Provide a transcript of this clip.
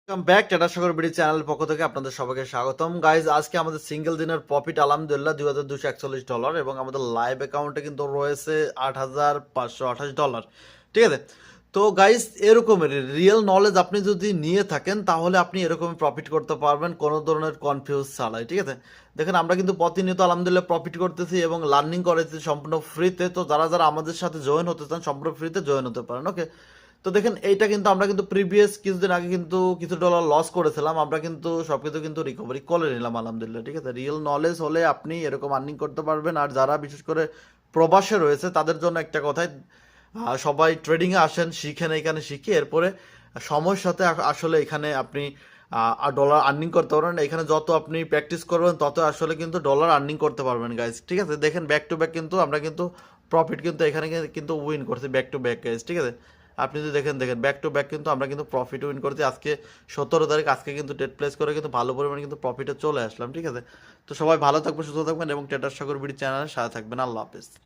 Welcome back tata সাগর BD চ্যানেলের পক্ষ থেকে আপনাদের সবাইকে স্বাগতম গাইজ। আজকে আমাদের সিঙ্গেল দিনের প্রফিট আলহামদুলিল্লাহ $2241 এবং আমাদের লাইভ অ্যাকাউন্টে কিন্তু রয়েছে $8,528। ঠিক আছে, তো গাইজ এরকমের রিয়েল নলেজ আপনি যদি নিয়ে থাকেন তাহলে আপনি এরকমই প্রফিট করতে পারবেন কোনো ধরনের কনফিউজ ছাড়াই। ঠিক আছে, দেখেন আমরা কিন্তু প্রতিনিয়ত আলহামদুলিল্লাহ প্রফিট করতেছি এবং লার্নিং করেছি সম্পূর্ণ ফ্রিতে। তো যারা যারা আমাদের সাথে জয়েন হতে চান সম্পূর্ণ ফ্রিতে জয়েন হতে পারেন। ওকে, তো দেখেন এইটা কিন্তু আমরা কিন্তু প্রিভিয়াস কিছুদিন আগে কিন্তু কিছু ডলার লস করেছিলাম, আমরা কিন্তু সবকিছু কিন্তু রিকভারি করে নিলাম আলহামদুলিল্লাহ। ঠিক আছে, রিয়েল নলেজ হলে আপনি এরকম আর্নিং করতে পারবেন। আর যারা বিশেষ করে প্রবাসে রয়েছে তাদের জন্য একটা কথাই, সবাই ট্রেডিংয়ে আসেন, শিখেন, এখানে শিখে এরপরে সময়ের সাথে আসলে এখানে আপনি ডলার আর্নিং করতে পারবেন। এখানে যত আপনি প্র্যাকটিস করবেন তত আসলে কিন্তু ডলার আর্নিং করতে পারবেন গাইজ। ঠিক আছে, দেখেন ব্যাক টু ব্যাক কিন্তু আমরা কিন্তু প্রফিট কিন্তু এখানে কিন্তু উইন করছি ব্যাক টু ব্যাক গাইজ। ঠিক আছে, আপনি যদি দেখেন ব্যাক টু ব্যাক কিন্তু আমরা কিন্তু প্রফিট উইন করছি। আজকে 17 তারিখ, আজকে কিন্তু ট্রেড প্লেস করে কিন্তু ভালো পরিমাণে কিন্তু প্রফিটে চলে আসলাম। ঠিক আছে, তো সবাই ভালো থাকবেন, সুস্থ থাকবেন এবং ট্রেডার সাগর বিডি চ্যানেলের সাথে থাকবেন। আল্লাহ হাফেজ।